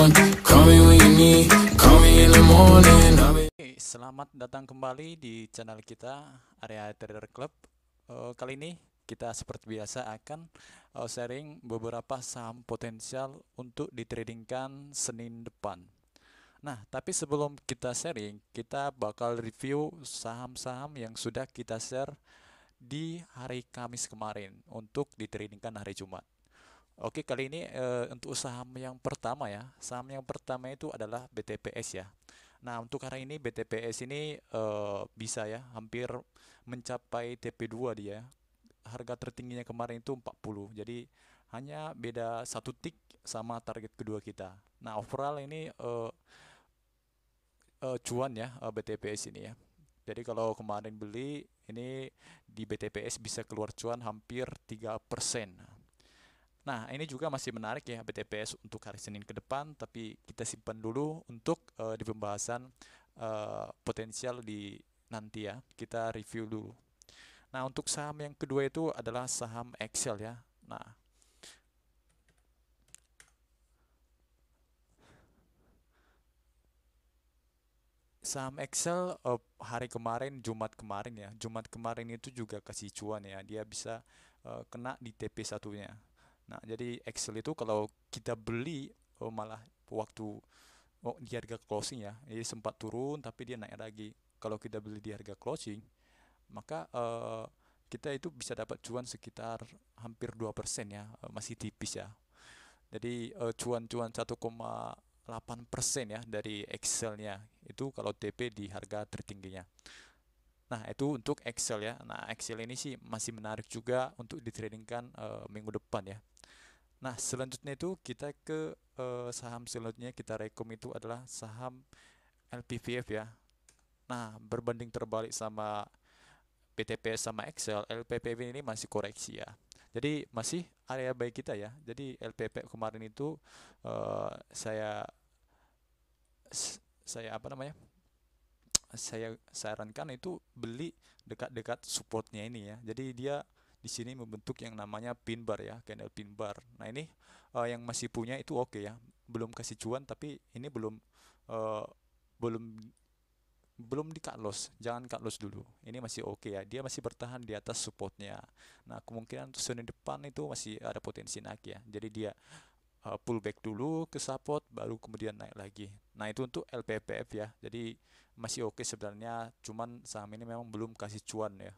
one. Call me when you need, call me in the morning. Selamat datang kembali di channel kita Area Trader Club. Kali ini kita seperti biasa akan sharing beberapa saham potensial untuk ditradingkan Senin depan. Nah, tapi sebelum kita sharing, kita bakal review saham-saham yang sudah kita share di hari Kamis kemarin untuk ditradingkan hari Jumat. Oke, kali ini untuk saham yang pertama ya. Saham yang pertama itu adalah BTPS ya. Nah, untuk hari ini BTPS ini bisa ya hampir mencapai TP2 dia. Harga tertingginya kemarin itu 40. Jadi hanya beda 1 tick sama target kedua kita. Nah, overall ini cuan ya BTPS ini ya. Jadi kalau kemarin beli ini di BTPS bisa keluar cuan hampir 3%. Nah, ini juga masih menarik ya BTPS untuk hari Senin ke depan, tapi kita simpan dulu untuk di pembahasan potensial di nanti ya. Kita review dulu. Nah, untuk saham yang kedua itu adalah saham Excel ya. Nah, saham Excel hari kemarin, Jumat kemarin ya. Jumat kemarin itu juga kasih cuan ya. Dia bisa kena di TP1-nya. Nah, jadi Excel itu kalau kita beli malah waktu di harga closing ya, jadi sempat turun tapi dia naik lagi. Kalau kita beli di harga closing, maka kita itu bisa dapat cuan sekitar hampir 2% ya, masih tipis ya. Jadi cuan-cuan 1,8% ya dari Excelnya itu kalau TP di harga tertingginya. Nah, itu untuk Excel ya. Nah, Excel ini sih masih menarik juga untuk ditradingkan minggu depan ya. Nah, selanjutnya itu kita ke saham selanjutnya kita rekom itu adalah saham LPVF ya. Nah, berbanding terbalik sama BTPS sama Excel, LPVF ini masih koreksi ya. Jadi masih area baik kita ya. Jadi LPVF kemarin itu saya apa namanya? Saya sarankan itu beli dekat-dekat supportnya ini ya. Jadi dia di sini membentuk yang namanya pin bar ya, candle pin bar. Nah, ini yang masih punya itu oke ya. Belum kasih cuan tapi ini belum uh, belum belum di cut loss. Jangan cut loss dulu. Ini masih oke ya. Dia masih bertahan di atas supportnya. Nah, kemungkinan untuk Senin depan itu masih ada potensi naik ya. Jadi dia pullback dulu ke support baru kemudian naik lagi. Nah, itu untuk LPPF ya. Jadi masih oke sebenarnya, cuman saham ini memang belum kasih cuan ya.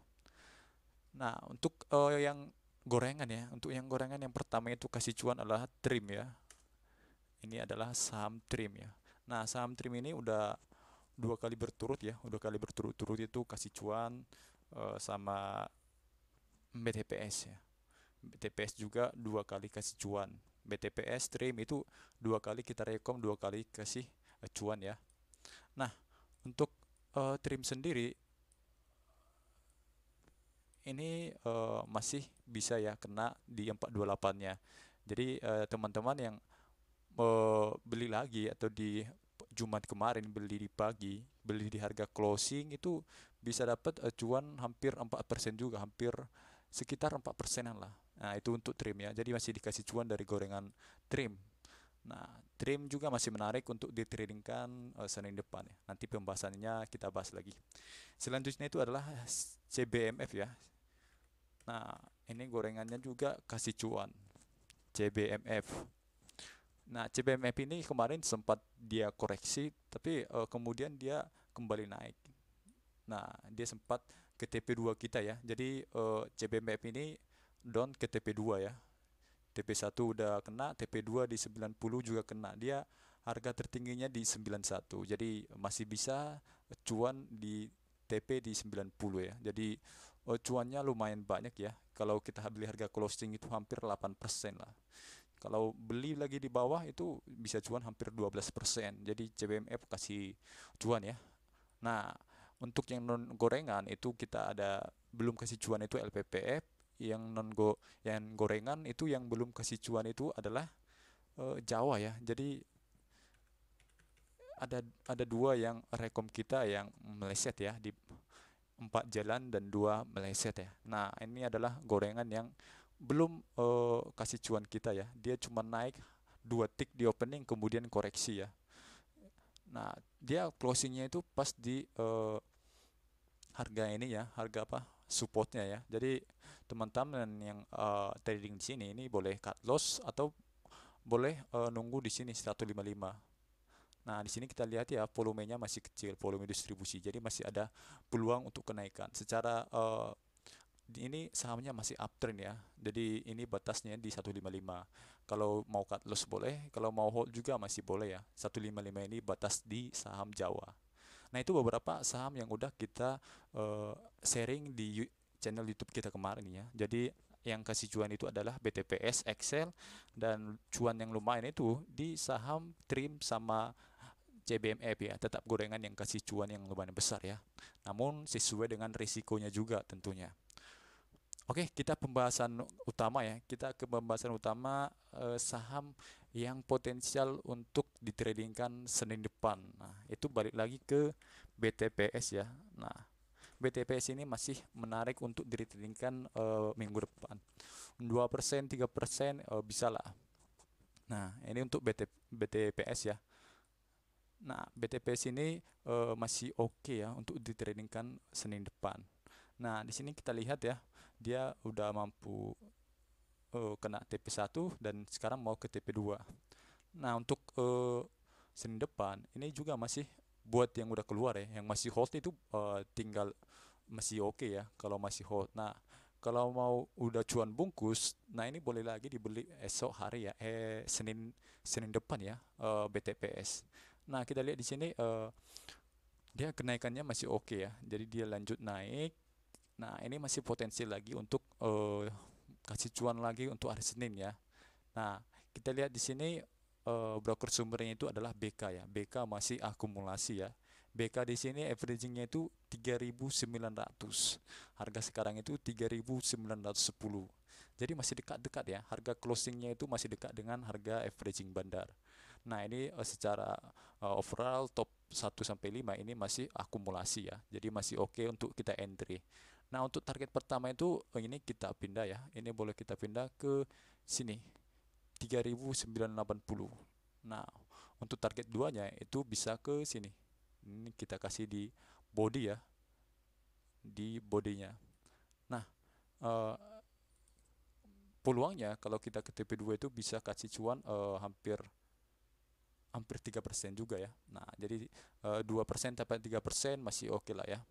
Nah, untuk yang gorengan ya, untuk yang gorengan yang pertama itu kasih cuan adalah Trim ya. Ini adalah saham Trim ya. Nah, saham Trim ini udah 2 kali berturut ya, udah kali berturut-turut itu kasih cuan sama BTPS ya. BTPS juga 2 kali kasih cuan. BTPS Trim itu 2 kali kita rekom, 2 kali kasih cuan ya. Nah, untuk Trim sendiri ini masih bisa ya kena di 428-nya. Jadi teman-teman yang beli lagi atau di Jumat kemarin beli di pagi, beli di harga closing itu bisa dapat cuan hampir 4% juga, hampir sekitar 4%-an lah. Nah, itu untuk Trim ya. Jadi masih dikasih cuan dari gorengan Trim. Nah, Trim juga masih menarik untuk ditradingkan Senin depan ya. Nanti pembahasannya kita bahas lagi. Selanjutnya itu adalah CBMF ya. Nah, ini gorengannya juga kasih cuan. CBMF. Nah, CBMF ini kemarin sempat dia koreksi, tapi kemudian dia kembali naik. Nah, dia sempat ke TP2 kita ya. Jadi CBMF ini down ke TP2 ya. TP1 udah kena, TP2 di 90 juga kena. Dia harga tertingginya di 91. Jadi masih bisa cuan di TP di 90 ya. Jadi cuannya lumayan banyak ya. Kalau kita beli harga closing itu hampir 8% lah. Kalau beli lagi di bawah itu bisa cuan hampir 12%. Jadi CBMF kasih cuan ya. Nah, untuk yang non gorengan itu kita ada belum kasih cuan itu LPPF, yang gorengan itu yang belum kasih cuan itu adalah Jawa ya. Jadi ada 2 yang rekom kita yang meleset ya di 4 jalan dan 2 meleset ya. Nah, ini adalah gorengan yang belum kasih cuan kita ya. Dia cuma naik 2 tick di opening kemudian koreksi ya. Nah, dia closingnya itu pas di harga ini ya, harga apa? Supportnya ya. Jadi teman-teman yang trading di sini ini boleh cut loss atau boleh nunggu di sini 155. Nah, di sini kita lihat ya volumenya masih kecil, volume distribusi. Jadi masih ada peluang untuk kenaikan. Secara ini sahamnya masih uptrend ya. Jadi ini batasnya di 155. Kalau mau cut loss boleh, kalau mau hold juga masih boleh ya. 155 ini batas di saham Jawa. Nah, itu beberapa saham yang udah kita sharing di channel YouTube kita kemarin ya. Jadi yang kasih cuan itu adalah BTPS, Excel, dan cuan yang lumayan itu di saham Trim sama CBMF ya. Tetap gorengan yang kasih cuan yang lumayan besar ya. Namun sesuai dengan risikonya juga tentunya. Oke, kita pembahasan utama ya. Kita ke pembahasan utama saham yang potensial untuk ditradingkan Senin depan. Nah, itu balik lagi ke BTPS ya. Nah, BTPS ini masih menarik untuk ditradingkan minggu depan. 2%, 3% bisa lah. Nah, ini untuk BTPS ya. Nah, BTPS ini masih oke ya untuk ditradingkan Senin depan. Nah, di sini kita lihat ya, dia udah mampu kena TP1 dan sekarang mau ke TP2. Nah, untuk Senin depan ini juga masih buat yang udah keluar ya, yang masih hold itu tinggal masih oke ya kalau masih hold. Nah, kalau mau udah cuan bungkus, nah ini boleh lagi dibeli esok hari ya, Senin depan ya, BTPS. Nah, kita lihat di sini dia kenaikannya masih oke ya. Jadi dia lanjut naik. Nah, ini masih potensi lagi untuk kasih cuan lagi untuk hari Senin ya. Nah, kita lihat di sini broker sumbernya itu adalah BK ya. BK masih akumulasi ya. BK di sini averagingnya itu 3.900. Harga sekarang itu 3.910. Jadi masih dekat-dekat ya. Harga closingnya itu masih dekat dengan harga averaging bandar. Nah, ini secara overall top 1 sampai 5 ini masih akumulasi ya. Jadi masih oke untuk kita entry. Nah, untuk target pertama itu ini kita pindah ya. Ini boleh kita pindah ke sini 3.980. Nah, untuk target duanya itu bisa ke sini. Ini kita kasih di body ya, di bodinya. Nah, eh, peluangnya kalau kita ke TP2 itu bisa kasih cuan hampir 3% juga ya. Nah, jadi 2% sampai 3% masih oke lah ya.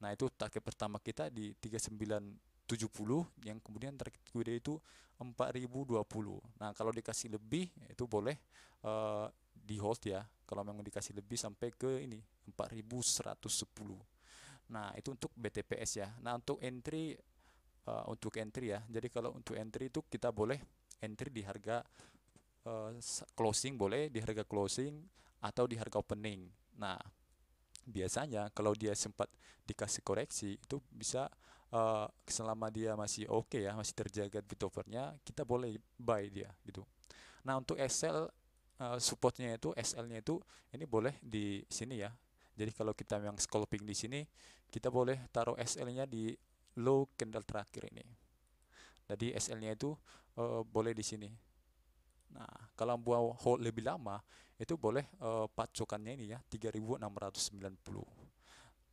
Nah, itu target pertama kita di 3970, yang kemudian target kedua itu 4020. Nah, kalau dikasih lebih itu boleh di hold ya. Kalau memang dikasih lebih sampai ke ini 4110. Nah, itu untuk BTPS ya. Nah, untuk entry ya. Jadi kalau untuk entry itu kita boleh entry di harga closing, boleh di harga closing atau di harga opening. Nah, biasanya kalau dia sempat dikasih koreksi itu bisa selama dia masih oke ya, masih terjaga bid offernya, kita boleh buy dia gitu. Nah, untuk SL supportnya itu, SL-nya itu ini boleh di sini ya. Jadi kalau kita yang scalping di sini, kita boleh taruh SL-nya di low candle terakhir ini. Jadi SL-nya itu boleh di sini. Nah, kalau mau hold lebih lama, itu boleh patokannya ini ya, 3.690.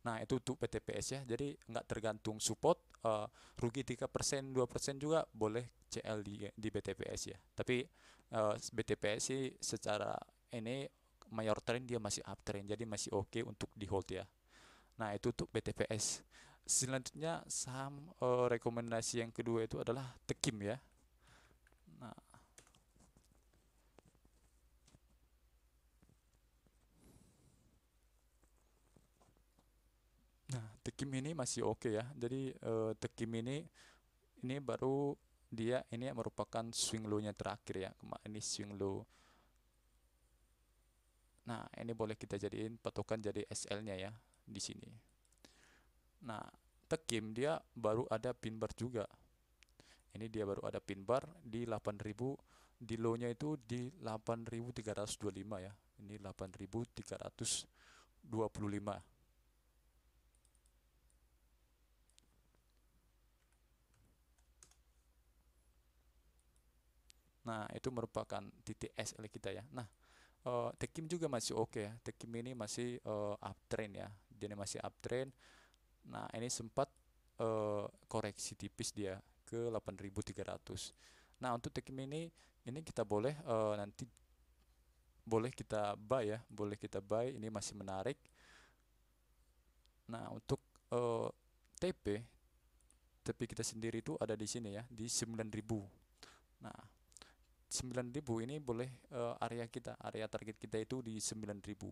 Nah, itu untuk PTPS ya. Jadi nggak tergantung support, rugi 3%, 2% juga boleh CL di BTPS ya. Tapi BTPS sih secara ini mayor trend dia masih uptrend, jadi masih oke untuk di hold ya. Nah, itu untuk BTPS. Selanjutnya saham rekomendasi yang kedua itu adalah Tekim ya. Nah, Tekim ini masih oke ya. Jadi Tekim ini baru dia ini merupakan swing low-nya terakhir ya. Ini swing low. Nah, ini boleh kita jadiin patokan jadi SL-nya ya di sini. Nah, Tekim dia baru ada pin bar juga. Ini dia baru ada pin bar di 8.000, di low-nya itu di 8.325 ya. Ini 8.325. Nah, itu merupakan titik SL kita ya. Nah, Tekim juga masih oke ya. Tekim ini masih uptrend ya. Dia ini masih uptrend. Nah, ini sempat koreksi tipis dia ke 8.300. Nah, untuk Tekim ini kita boleh nanti boleh kita buy ya, boleh kita buy. Ini masih menarik. Nah, untuk TP kita sendiri itu ada di sini ya, di 9.000. Nah, 9.000 ini boleh area target kita itu di 9.000.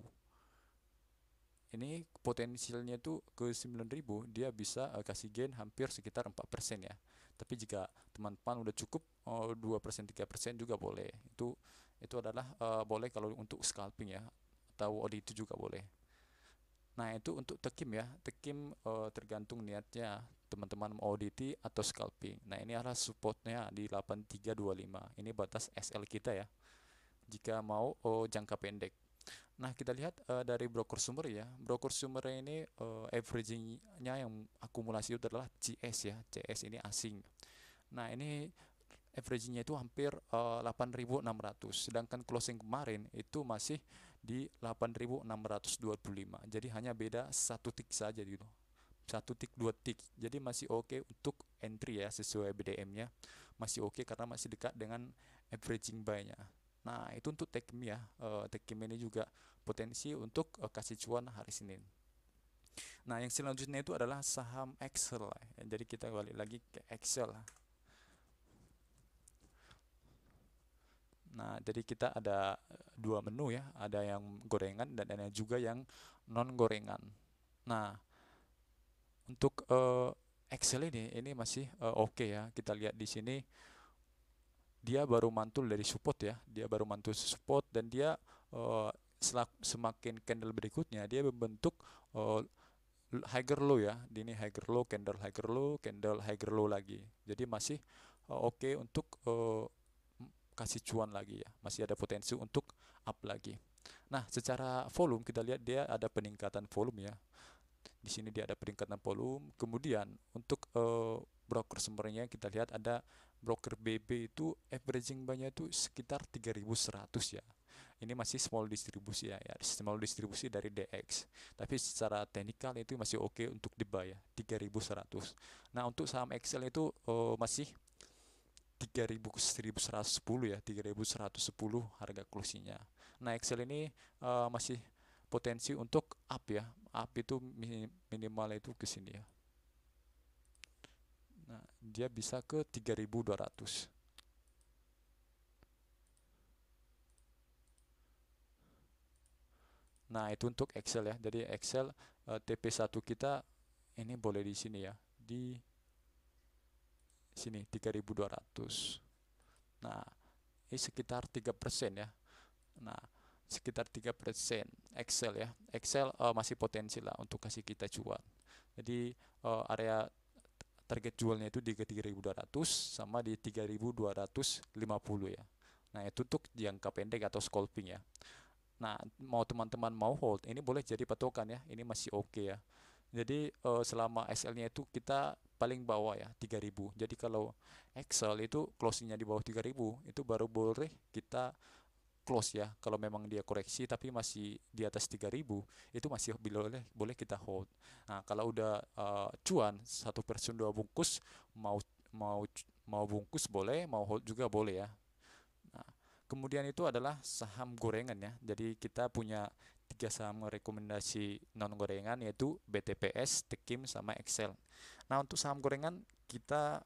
Ini potensialnya itu ke 9.000, dia bisa kasih gain hampir sekitar 4% ya. Tapi jika teman-teman udah cukup 2% 3% juga boleh. Itu adalah boleh kalau untuk scalping ya, atau OD itu juga boleh. Nah, itu untuk Tekim ya. Tekim tergantung niatnya teman-teman mau ODT atau scalping. Nah, ini adalah supportnya di 8325. Ini batas SL kita ya, jika mau jangka pendek. Nah, kita lihat dari broker sumber ya. Broker sumber ini averagingnya yang akumulasi itu adalah CS ya. CS ini asing. Nah, ini averagingnya itu hampir 8.600. Sedangkan closing kemarin itu masih di 8.625. Jadi hanya beda satu tick saja gitu. Satu tick, dua tick. Jadi masih oke untuk entry ya, sesuai BDM-nya. Masih oke karena masih dekat dengan averaging buy-nya. Nah, itu untuk Tekim ya. Tekim ini juga potensi untuk kasih cuan hari Senin. Nah, yang selanjutnya itu adalah saham Excel. Jadi kita balik lagi ke Excel. Nah, jadi kita ada dua menu ya, ada yang gorengan dan ada juga yang non gorengan. Nah, untuk Excel ini masih oke ya. Kita lihat di sini dia baru mantul dari support ya. Dia baru mantul support dan dia semakin candle berikutnya dia membentuk higher low ya. Ini higher low, candle higher low, candle higher low lagi. Jadi masih oke untuk kasih cuan lagi ya. Masih ada potensi untuk up lagi. Nah, secara volume kita lihat dia ada peningkatan volume ya. Di sini dia ada peningkatan volume. Kemudian untuk broker sumbernya kita lihat ada broker BB itu averaging buy-nya itu sekitar 3.100 ya. Ini masih small distribusi ya, small distribusi dari DX. Tapi secara teknikal itu masih oke untuk di-buy ya, 3.100. Nah, untuk saham Excel itu masih 3.110 ya, 3.110 harga closingnya. Nah, Excel ini masih potensi untuk up ya. Up itu minimal itu ke sini ya. Nah, dia bisa ke 3.200. Nah, itu untuk Excel ya. Jadi Excel TP1 kita ini boleh di sini ya. Di sini 3.200. Nah, ini sekitar 3% ya. Nah, sekitar 3% Excel ya. Excel masih potensi lah untuk kasih kita cuan. Jadi area target jualnya itu di 3.200 sama di 3.250 ya. Nah, itu untuk jangka pendek atau scalping ya. Nah, mau teman-teman mau hold, ini boleh jadi patokan ya. Ini masih oke ya. Jadi selama SL-nya itu kita paling bawah ya 3.000. Jadi kalau Excel itu closingnya di bawah 3.000 itu baru boleh kita close ya. Kalau memang dia koreksi tapi masih di atas 3.000 itu masih boleh kita hold. Nah, kalau udah cuan 1 per 2 bungkus, mau mau mau bungkus boleh, mau hold juga boleh ya. Nah, kemudian itu adalah saham gorengan ya. Jadi kita punya 3 saham rekomendasi non gorengan yaitu BTPS, Tekim sama Excel. Nah, untuk saham gorengan kita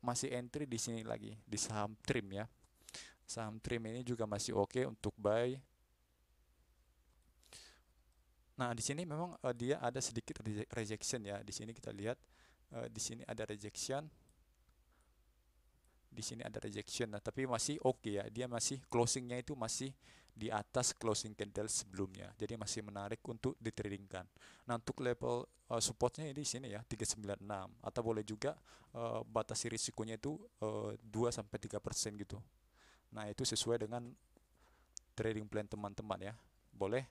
masih entry di sini lagi di saham Trim ya. Saham Trim ini juga masih oke untuk buy. Nah, di sini memang dia ada sedikit rejection ya. Di sini kita lihat di sini ada rejection. Di sini ada rejection. Nah, tapi masih oke ya. Dia masih closingnya itu masih di atas closing candle sebelumnya. Jadi masih menarik untuk ditradingkan. Nah, untuk level supportnya ini di sini ya 396 atau boleh juga batasi risikonya itu 2-3% gitu. Nah, itu sesuai dengan trading plan teman-teman ya. Boleh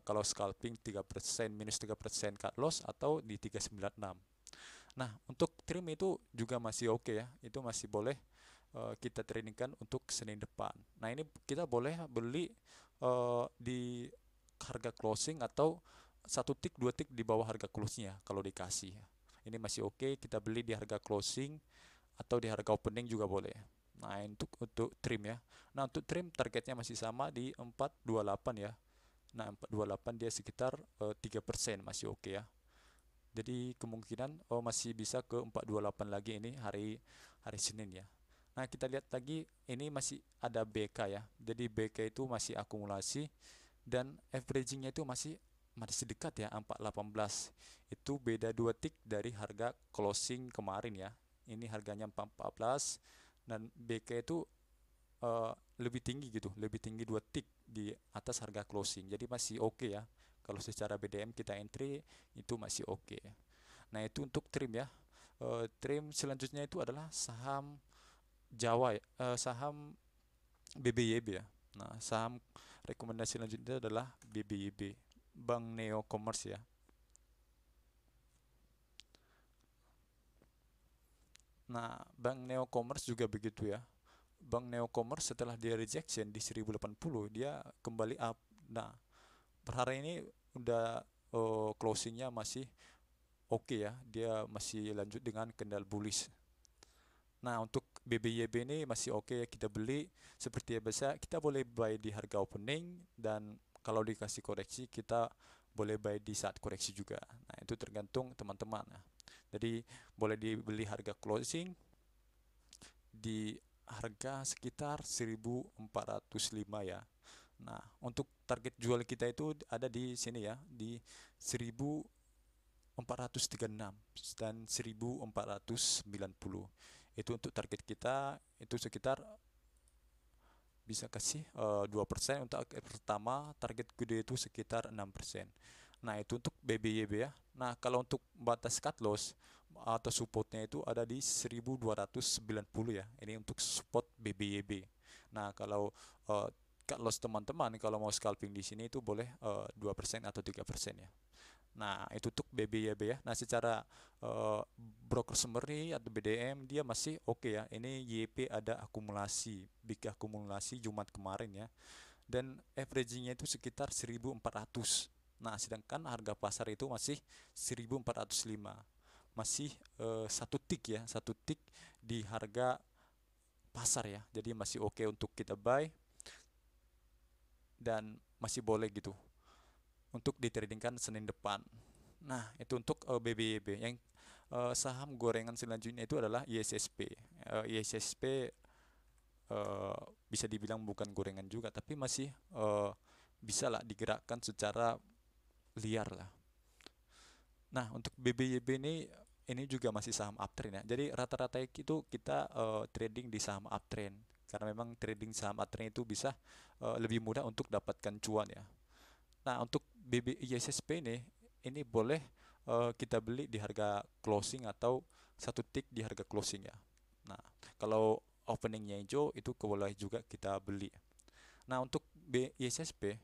kalau scalping 3%, minus 3% cut loss atau di 396. Nah, untuk trim itu juga masih oke ya. Itu masih boleh kita tradingkan untuk Senin depan. Nah, ini kita boleh beli di harga closing atau 1 tick 2 tick di bawah harga close-nya kalau dikasih. Ini masih oke, kita beli di harga closing atau di harga opening juga boleh. Nah, untuk trim ya. Nah, untuk trim targetnya masih sama di 428 ya. Nah, 428 dia sekitar 3% masih oke ya. Jadi kemungkinan masih bisa ke 428 lagi ini hari Senin ya. Nah, kita lihat lagi ini masih ada BK ya. Jadi BK itu masih akumulasi dan averagingnya itu masih dekat ya 418. Itu beda 2 tick dari harga closing kemarin ya. Ini harganya 414 dan BK itu lebih tinggi gitu, lebih tinggi 2 tick di atas harga closing. Jadi masih oke ya. Kalau secara BDM kita entry itu masih oke. Nah, itu untuk trim ya. Trim selanjutnya itu adalah saham Jawa ya, saham BBYB ya. Nah, saham rekomendasi selanjutnya adalah BBYB, Bank Neo Commerce ya. Nah, Bank Neo Commerce juga begitu ya. Bank Neo Commerce setelah dia rejection di 1080 dia kembali up. Nah, per hari ini udah closingnya masih oke ya, dia masih lanjut dengan kendal bullish. Nah, untuk BBYB ini masih oke ya, kita beli seperti biasa, kita boleh buy di harga opening dan kalau dikasih koreksi kita boleh buy di saat koreksi juga. Nah, itu tergantung teman-teman. Nah, jadi boleh dibeli harga closing di harga sekitar 1405 ya. Nah, untuk target jual kita itu ada di sini ya, di 1436 dan 1490. Itu untuk target kita itu sekitar bisa kasih 2%. Untuk target pertama, target gede itu sekitar 6%. Nah, itu untuk BBYB ya. Nah, kalau untuk batas cut loss atau supportnya itu ada di 1290 ya. Ini untuk support BBYB. Nah, kalau cut loss teman-teman kalau mau scalping di sini itu boleh 2% atau 3% ya. Nah, itu untuk BBYB ya. Nah, secara broker summary atau BDM dia masih oke ya. Ini YP ada akumulasi, big akumulasi Jumat kemarin ya. Dan averagingnya itu sekitar 1400. Nah, sedangkan harga pasar itu masih 1405. Masih 1 tick ya, 1 tick di harga pasar ya. Jadi masih oke untuk kita buy dan masih boleh gitu untuk ditradingkan Senin depan. Nah, itu untuk BBYB. Yang saham gorengan selanjutnya itu adalah ISSP. ISSP bisa dibilang bukan gorengan juga, tapi masih bisa lah digerakkan secara liar lah. Nah, untuk BBYB ini juga masih saham uptrend ya. Jadi rata-rata itu kita trading di saham uptrend karena memang trading saham uptrend itu bisa lebih mudah untuk dapatkan cuan ya. Nah, untuk ISSP ini boleh kita beli di harga closing atau 1 tick di harga closing ya. Nah, kalau openingnya hijau itu boleh juga kita beli. Nah, untuk ISSP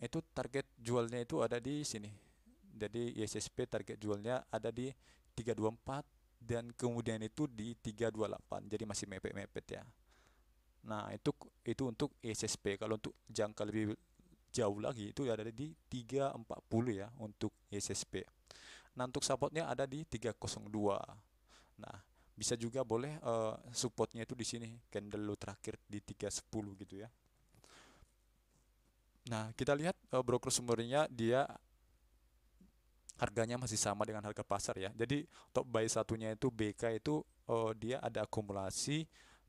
itu target jualnya itu ada di sini. Jadi ISSP target jualnya ada di 324 dan kemudian itu di 328. Jadi masih mepet-mepet ya. Nah, itu untuk ISSP. Kalau untuk jangka lebih jauh lagi itu ada di 340 ya untuk ISSP. Nah, untuk supportnya ada di 302. Nah, bisa juga boleh supportnya itu di sini candle low terakhir di 310 gitu ya. Nah, kita lihat broker sumbernya dia harganya masih sama dengan harga pasar ya. Jadi top buy satunya itu BK itu dia ada akumulasi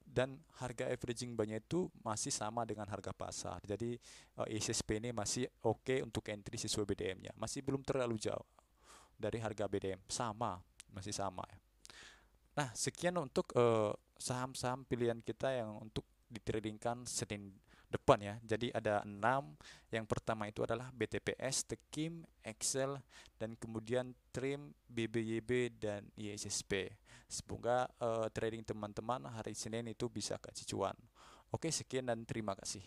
dan harga averaging buy-nya itu masih sama dengan harga pasar. Jadi ISSP ini masih oke untuk entry sesuai BDM-nya. Masih belum terlalu jauh dari harga BDM. Masih sama ya. Nah, sekian untuk saham-saham pilihan kita yang untuk ditradingkan Senin depan ya. Jadi ada 6. Yang pertama itu adalah BTPS, Tekim, Excel, dan kemudian Trim, BBYB, dan ISSP. Semoga trading teman-teman hari Senin itu bisa kasih cuan. Oke, sekian dan terima kasih.